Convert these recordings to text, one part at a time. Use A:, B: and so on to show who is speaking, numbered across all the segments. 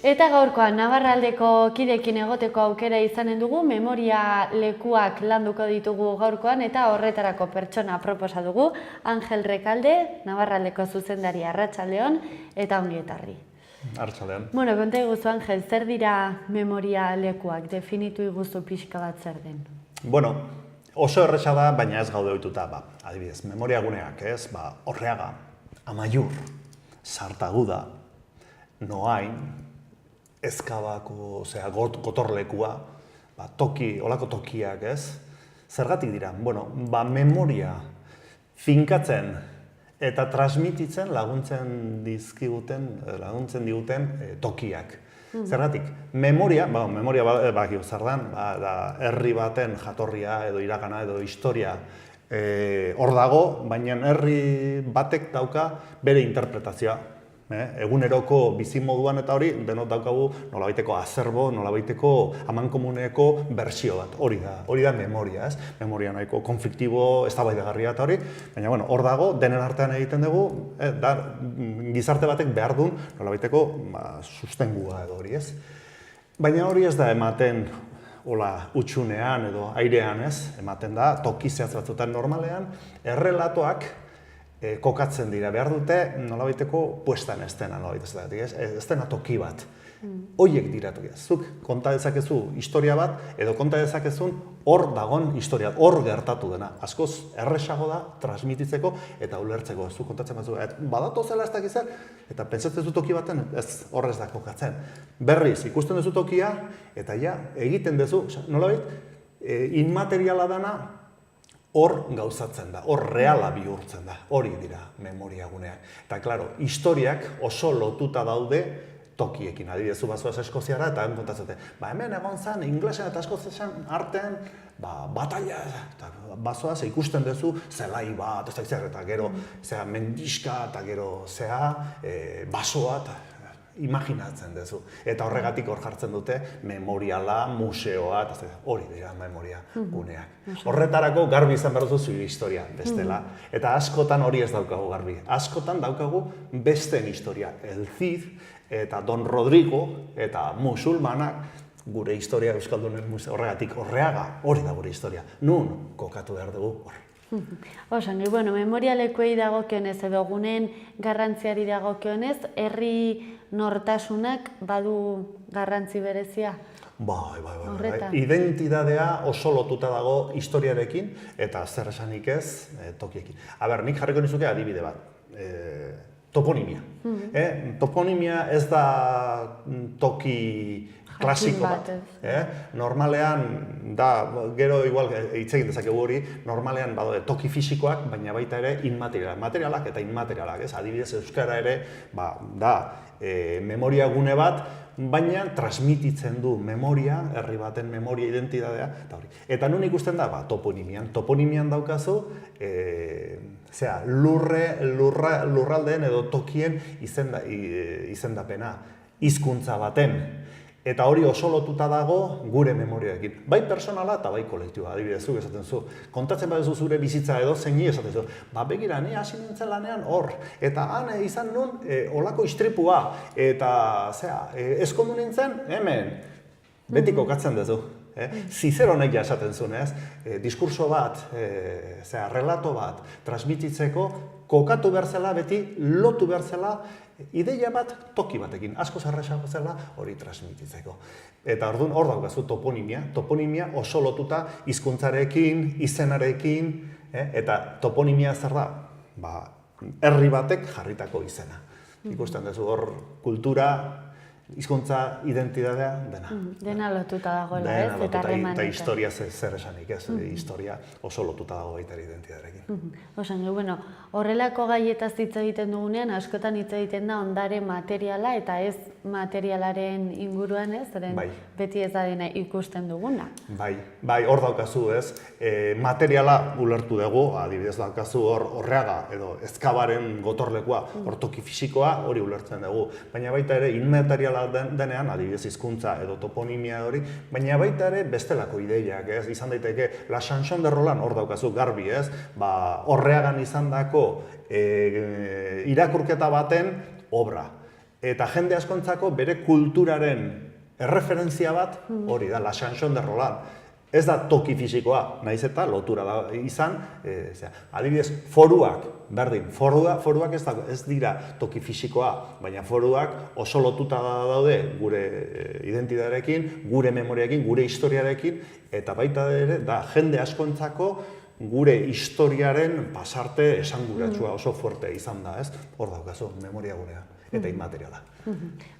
A: Eta gaurkoan, Navarraldeko kidekin egoteko aukera izanen dugu, memoria lekuak landuko ditugu gaurkoan, eta horretarako pertsona proposa dugu, Angel Rekalde, Navarraldeko zuzendari Arratsaldeon, eta ongi etorri.
B: Arratsaldeon.
A: Bueno, konta iguzu, Angel, zer dira memoria lekuak? Definitu iguzu pixka bat zer den?
B: Bueno, oso erresa da, baina ez gaude ohituta, adibidez, memoria guneak, ez? Orreaga, Amaiur, Sartaguda, Noain, Ezkabako, gotorlekua, olako tokiak, ez? Zergatik dira? Bueno, memoria finkatzen eta transmititzen laguntzen diguten tokiak. Zergatik? Memoria bakio zer den, herri baten jatorria edo iragana edo historia hor dago, baina herri batek dauka bere interpretazioa. Eguneroko bizimoduan eta hori, denot daukagu nolabaiteko azerbo, nolabaiteko amankomuneko bersio bat. Hori da memoria, ez? Memoria nahiko konfliktibo, eztabaidagarria eta hori, baina hor dago, denen artean egiten dugu, gizarte batek behar duen nolabaiteko sustengua edo hori, ez? Baina hori ez da ematen utxunean edo airean, ez? Ematen da, toki zehatz batzutan normalean, errelatoak kokatzen dira, behar dute nolabaiteko puestan estena, estena toki bat. Horiek dira tokia. Zuk konta dezakezu historia bat, edo konta dezakezun hor dagon historia, hor gertatu dena. Askoz erresago da, transmititzeko eta ulertzeko. Zuk kontatzen batzu, badatu zela ez dakizan, eta pentsatzen zu toki baten, ez horrez da kokatzen. Berriz, ikusten duzu tokia, eta ja, egiten duzu, nolabait, inmateriala dana, hor gauzatzen da, hor reala bihurtzen da, hori dira memoria guneak. Eta, klaro, historiak oso lotuta daude tokiekin. Adibidez, bazoaz Eskoziara eta kontatzen dute. Hemen egon zen, inglesen eta eskozian artean, batalla, eta bazoaz ikusten duzu zelai bat, eta gero, mendiska, eta gero, basoa, imaginatzen duzu. Eta horregatik hor jartzen dute memoriala, museoa, hori dira memoria guneak. Horretarako garbi izan behar duzu historia bestela. Eta askotan hori ez daukagu garbi. Askotan daukagu besteen historia. El Cid eta Don Rodrigo eta musulmanak gure historia euskaldunen horregatik horreaga, hori da gure historia. Nun kokatu behar dugu hor.
A: Osangi, memoria lekuei dagokionez edo guneen garrantziari dagokionez, herri nortasunak badu garrantzi berezia?
B: Bai. Identidadea oso lotuta dago historiarekin eta zer esanik ez tokiekin. Nik jarriko nizuke adibide bat. Toponimia. Toponimia ez da toki klasiko bat. Normalean, gero igual hitz egin dezakegu hori, normalean badaude toki fisikoak, baina baita ere inmaterialak. Materialak eta inmaterialak, adibidez euskara ere, da memoria gune bat, baina transmititzen du memoria, herri baten memoria identidadea, eta nun ikusten da, toponimian. Toponimian daukazu, lurraldeen edo tokien izendapena, hizkuntza baten. Eta hori oso lotuta dago gure memoriarekin. Bai personala eta bai kolektiboa, adibidez, zuk esaten zu. Kontatzen baduzu zure bizitza edo zeini esaten zu. Begira, ni hasi nintzen lanean hor. Eta han izan nun olako istripua. Eta, ezkondu nintzen, hemen. Beti kokatzen duzu. Zizeronek ja esaten zuen, ez? Diskurso bat, relato bat, transmititzeko, kokatu behar zela, beti lotu behar zela, ideia bat toki batekin, asko zarresago zela hori transmititzeko. Eta orduan hor daukazu toponimia. Toponimia oso lotuta hizkuntzarekin, izenarekin, eta toponimia zer da? Herri batek jarritako izena. Ikusten duzu hor kultura, hizkuntza, identidadea, dena.
A: Dena lotuta dagoela, ez? Eta harremanetan.
B: Eta historia zer esanik, ez? Historia oso lotuta dago baita identidadearekin.
A: Osan, horrelako gaietaz hitz egiten dugunean, askotan hitz egiten da ondare materiala eta ez materialaren inguruan, ez? Beti ez da dena ikusten duguna.
B: Bai, hor daukazu, ez? Materiala ulertu dugu, adibidez daukazu horreaga, edo ezkabaren gotorlekua, hor toki fisikoa, hori ulertzen dugu. Baina baita ere, inmateriala denean, adibidez hizkuntza edo toponimia hori, baina baita ere bestelako ideiak, ez? Izan daiteke, La Chanson de Roland hor daukazu garbi, ez? Horreagan izandako irakurketa baten obra. Eta jende askontzako bere kulturaren erreferentzia bat hori da, La Chanson de Roland. Ez da toki fisikoa, nahiz eta lotura da izan, adibidez, foruak, berdin, foruak ez dira toki fisikoa, baina foruak oso lotuta daude gure identitatearekin, gure memoriarekin, gure historiarekin, eta baita ere, da jende askontzako gure historiaren pasarte esanguratsua oso fuerte izan da, ez? Hor daukazu, memoria gurea eta inmateriala.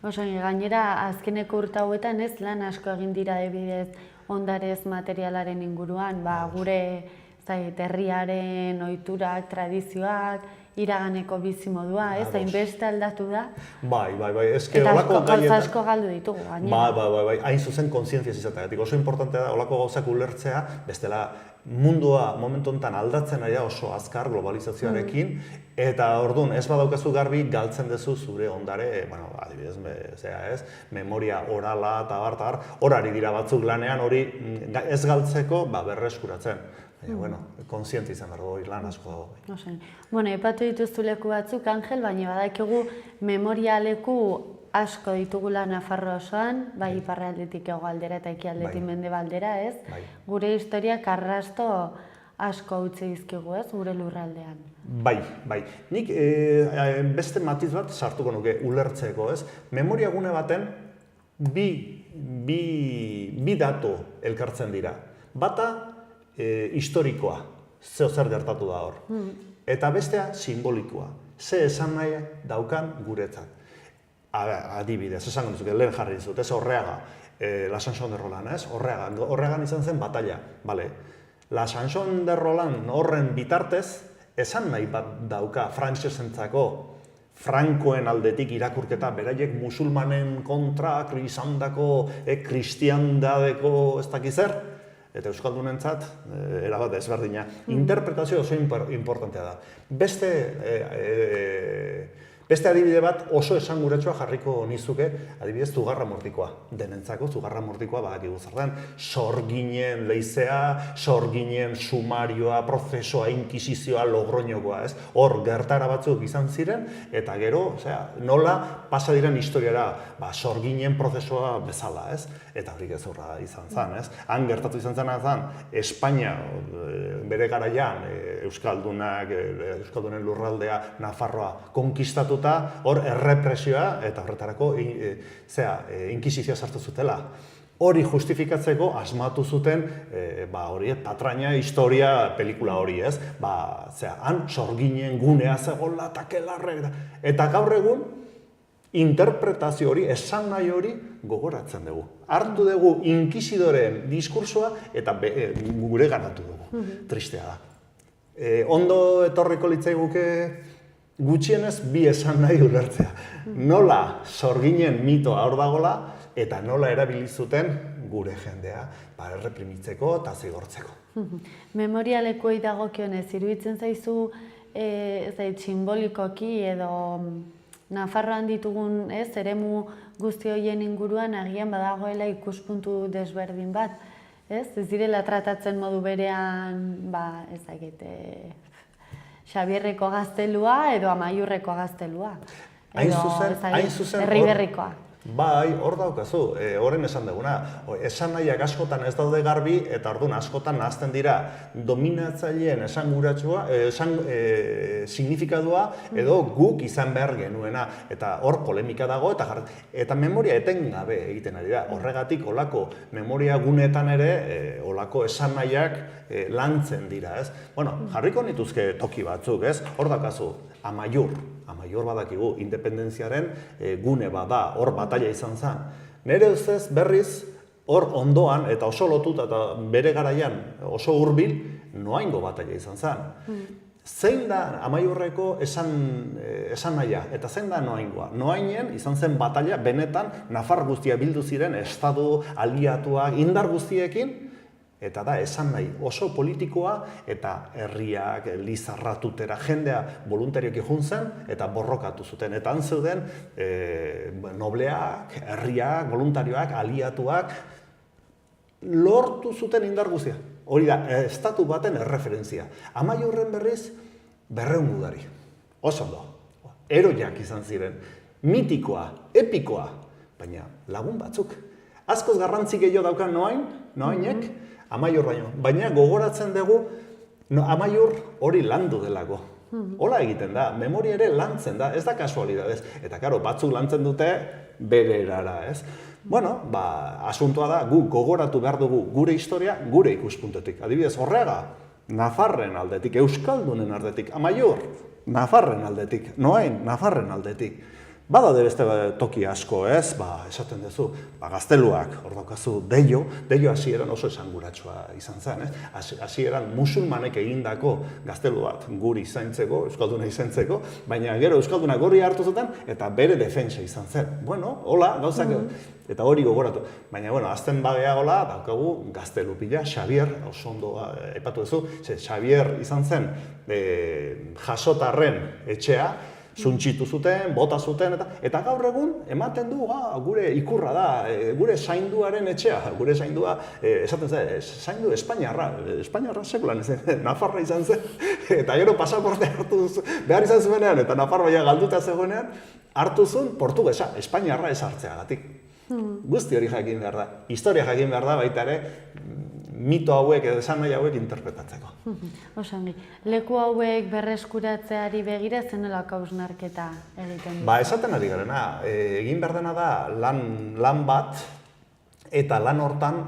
A: Oso, gainera, azkeneko urte hauetan ez lan asko egin dira adibidez ondarez materialaren inguruan, gure herriaren ohiturak, tradizioak, iraganeko bizimodua, ez? Hainbeste aldatu da.
B: Bai.
A: Eta gauza asko galdu ditugu, gainera.
B: Bai. Hain zuzen kontzientzia izateagatik. Oso importantea da, holako gauzak ulertzea, bestela mundua momentu honetan aldatzen ari da oso azkar globalizazioarekin, eta orduan ez badaukazu garbi galtzen duzu zure ondare, adibidez, memoria orala eta bar, hor ari dira batzuk lanean, hori ez galtzeko berreskuratzen. Kontziente izan behar hori lan asko dago.
A: Epatu dituzu leku batzuk, Angel, baina badakigu memoria leku asko ditugula Nafarroa osoan, bai iparraldetik hegoaldera eta ekialdetik mendebaldera, ez? Gure historiak arrasto asko utzi dizkigu, ez? Gure lurraldean.
B: Bai. Nik beste matiz bat sartuko nuke ulertzeko, ez? Memoria gune baten bi datu elkartzen dira. Bata historikoa, zer gertatu da hor. Eta bestea simbolikoa, ze esan nahi daukan guretzat. Adibidez, esango duzuke, lehen jarri dizut, ez Orreaga, La Chanson de Roland, ez? Orreagan izan zen batalla, bale. La Chanson de Roland horren bitartez, esan nahi bat dauka frantsesentzako Frankoen aldetik irakurketa, beraiek musulmanen kontra, izandako, kristiandadeko ez dakiz zer, eta euskaldunentzat, erabat ezberdina. Interpretazio oso importantea da. Beste adibide bat oso esanguratsua jarriko nizuke, adibidez Zugarramurdikoa. Denentzako Zugarramurdikoa badakigu zer den, sorginen leizea, sorginen sumarioa, prozesua, inkisizioa, Logroñokoa, ez? Hor gertara batzuk izan ziren, eta gero, nola pasa diren historiara, sorginen prozesua bezala, ez? Eta hori gezurra izan zen, ez? Han gertatu izan zen, Espainia bere garaian, Euskaldunen lurraldea, Nafarroa konkistatu hor errepresioa eta horretarako inkisizioa sartu zutela. Hori justifikatzeko asmatu zuten patraina historia pelikula hori, ez? Han sorginen gunea zegoela eta kelarre. Eta gaur egun interpretazio hori, esan nahi hori gogoratzen dugu. Hartu dugu inkisidoreen diskursoa eta gure ganatu dugu. Tristea da. Ondo etorriko litzaiguke gutxienez bi esan nahi ulertzea. Nola sorginen mitoa hor dagola eta nola erabili zuten gure jendea erreprimitzeko eta zigortzeko.
A: Memorialekuei dagokionez, iruditzen zaizu simbolikoki edo Nafarroan ditugun eremu guzti horien inguruan agian badagoela ikuspuntu desberdin bat. Ez direla tratatzen modu berean, Xabierreko gaztelua edo Amaiurreko gaztelua.
B: Hain zuzen,
A: Erriberrikoa.
B: Bai, hor daukazu, horren esan duguna. Esan nahiak askotan ez daude garbi, eta orduan askotan nahazten dira dominatzaileen signifikadua edo guk izan behar genuena. Eta hor polemika dago, eta memoria etengabe egiten ari da. Horregatik, olako memoria guneetan ere, olako esan nahiak lantzen dira, ez? Jarriko nituzke toki batzuk, ez? Hor daukazu, Amaiur badakigu, independentziaren gune bada, hor batalla izan zen. Nere ustez berriz, hor ondoan eta oso lotuta eta bere garaian oso hurbil, noaingo batalla izan zen. Zein da Amaiurreko esan nahia, eta zein da noaingoa? Noainen izan zen batalla, benetan, Nafar guztia bildu ziren, estadu, aliatuak, indar guztiekin, eta da, esan nahi, oso politikoa eta herriak, lizarratutera, jendea voluntarioki jun zen eta borrokatu zuten. Eta han zeuden nobleak, herriak, voluntarioak, aliatuak, lortu zuten indar guztia. Hori da, estatu baten erreferentzia. Amaiurren berriz, 200 gudari. Oso ondo. Heroiak izan ziren. mitikoa, epikoa, baina lagun batzuk. Askoz garrantzi gehiago daukan noainek, Amaiur baina gogoratzen dugu Amaiur hori landu delako. Hola egiten da, memoria ere lantzen da, ez da kasualidadez. Eta karo, batzuk lantzen dute bere erara, ez? Bueno, asuntoa da, gu gogoratu behar dugu gure historia, gure ikuspuntetik. Adibidez, Orreaga, Nafarren aldetik, Euskaldunen aldetik, Amaiur, Nafarren aldetik, Noain, Nafarren aldetik. Badaude beste toki asko, ez? Esaten duzu, gazteluak, hor daukazu Deio hasieran oso esanguratsua izan zen, ez? Hasieran musulmanek egindako gaztelu bat guri zaintzeko, euskalduna izaintzeko, baina gero euskaldunak gorri hartu zuten eta bere defentsa izan zen. Bueno, hola, gauzak, eta hori gogoratu. Baina, azten bagea hola, daukagu gaztelu pila, Xabier, oso ondo epatu duzu, Xabier izan zen jasotarren etxea, zuntxitu zuten, bota zuten, eta gaur egun ematen du, gure ikurra da, gure zainduaren etxea, gure zaindua, esaten zen, zaindu Espainiarra sekulan, Nafarra izan zen, eta gero pasaporte hartu behar izan zuenean, eta Nafarroa galduta zegoenean, hartu zuen portugesa, Espainiarra ez hartzeagatik. Guzti hori jakin behar da, historia jakin behar da baita ere, mito hauek edo esan nahi hauek interpretatzeko.
A: Osongi, leku hauek berreskuratzeari begira zenolako hausnarketa egiten du?
B: Esaten ari garena, egin behar dena da lan bat, eta lan hortan,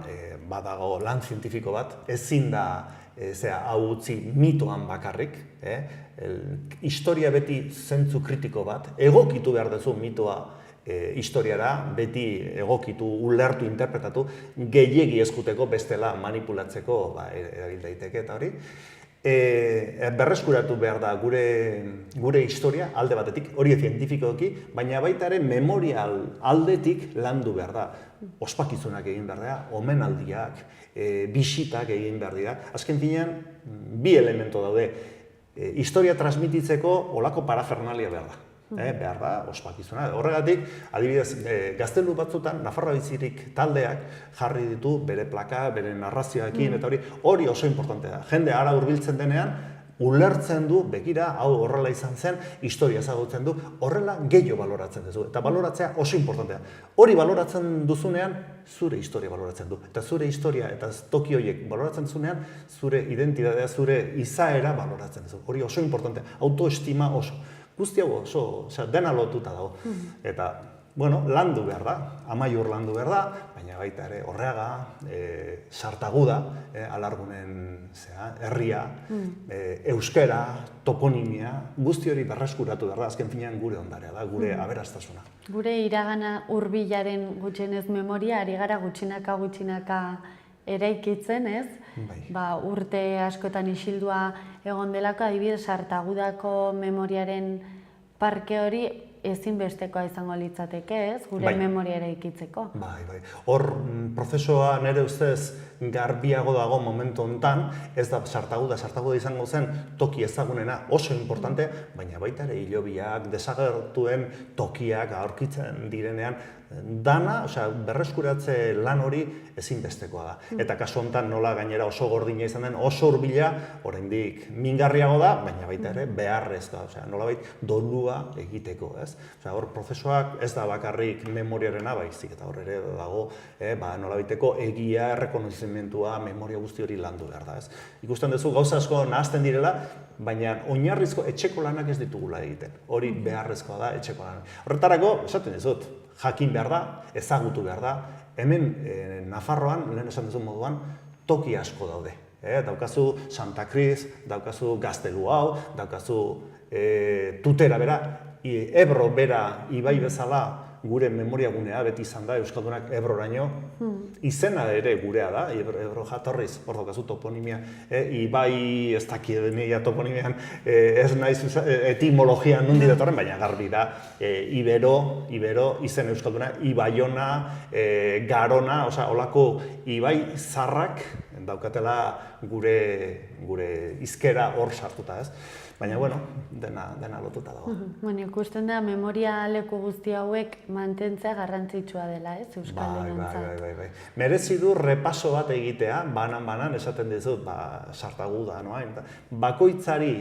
B: badago lan zientifiko bat, ezin da hau utzi mitoan bakarrik, historia beti zentzu kritiko bat, egokitu behar duzu mitoa historiara, beti egokitu, ulertu, interpretatu, gehiegi eskuteko bestela manipulatzeko erabil daiteke eta hori. Berreskuratu behar da gure historia alde batetik, hori zientifikoki, baina baita ere memorial aldetik landu behar da. Ospakizunak egin behar da, omenaldiak, bisitak egin behar dira. Azken finean, bi elemento daude. Historia transmititzeko olako parafernalia behar da. Behar da, ospakizuna. Horregatik, adibidez, gaztelu batzutan, Nafarroa bizirik taldeak jarri ditu bere plaka, bere narrazioekin, eta hori oso importantea da. Jende ara hurbiltzen denean, ulertzen du, begira, hau horrela izan zen, historia ezagutzen du, horrela gehiago baloratzen duzu. Eta baloratzea oso importantea. Hori baloratzen duzunean, zure historia baloratzen du. Eta zure historia eta toki horiek baloratzen duzunean, zure identitatea, zure izaera baloratzen duzu. Hori oso importantea. Autoestima oso. Guzti hau oso, dena lotuta dago. Eta, landu behar da, Amaiur landu behar da, baina baita ere Orreaga, Sartaguda, Alargunen herria, euskera, toponimia, guzti hori berreskuratu behar da, azken finean gure ondarea da, gure aberastasuna.
A: Gure iragana hurbilaren gutxienez memoria, ari gara gutxinaka eraikitzen, ez? Urte askotan isildua egon delako, adibidez, Sartagudako memoriaren parke hori ezinbestekoa izango litzateke, ez? Gure memoria eraikitzeko.
B: Hor, prozesua nire ustez garbiago dago momentu honetan, ez da Sartaguda izango zen toki ezagunena oso importante, baina baita ere hilobiak, desagertuen tokiak aurkitzen direnean, dana, berreskuratze lan hori ezinbestekoa da. Eta kasu honetan nola gainera oso gordina izan den, oso hurbila, oraindik mingarriago da, baina baita ere beharrezkoa, nolabait dolua egiteko, ez? Hor prozesuak ez da bakarrik memoriarena baizik, eta hor ere dago nolabaiteko egia, errekonozimentua, memoria guzti hori landu behar da, ez? Ikusten duzu gauza asko nahazten direla, baina oinarrizko etxeko lanak ez ditugula egiten. Hori beharrezkoa da etxeko lanak. Horretarako, esaten dizut, jakin behar da, ezagutu behar da, hemen Nafarroan, lehen esan duzun moduan, toki asko daude. Daukazu Santa Cruz, daukazu Gaztelu hau, daukazu Tutera bera, Ebro bera ibai bezala gure memoria gunea beti izan da, Euskaldunak Ebroraino, izena ere gurea da, Ebro jatorriz, hor daukazu toponimia, ibai ez dakideneia toponimian, ez naiz etimologian nundi datorren, baina garbi da, Ibero, izen Euskalduna, Ibaiona, Garona, olako ibai zarrak daukatela gure hizkera hor sartuta, ez? Baina, dena lotuta dago.
A: Ikusten da, memoria leku guzti hauek mantentzea garrantzitsua dela, ez, euskaldunarentzat.
B: Bai. Merezi du repaso bat egitea, banan esaten dizut, sartaguda, noain. Bakoitzari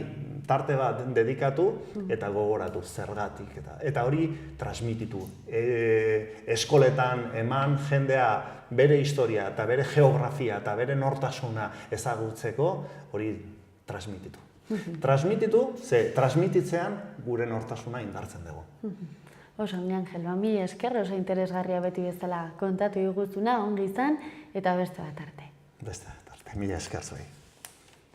B: tarte bat dedikatu eta gogoratu zergatik. Eta hori transmititu. Eskoletan eman jendea bere historia eta bere geografia eta bere nortasuna ezagutzeko hori transmititu. Transmititu, ze transmititzean gure nortasuna indartzen dugu.
A: Oso, Angel, mila esker, oso interesgarria beti bezala kontatu diguzuna, ongi izan, eta beste bat arte.
B: Beste bat arte, mila esker zuei.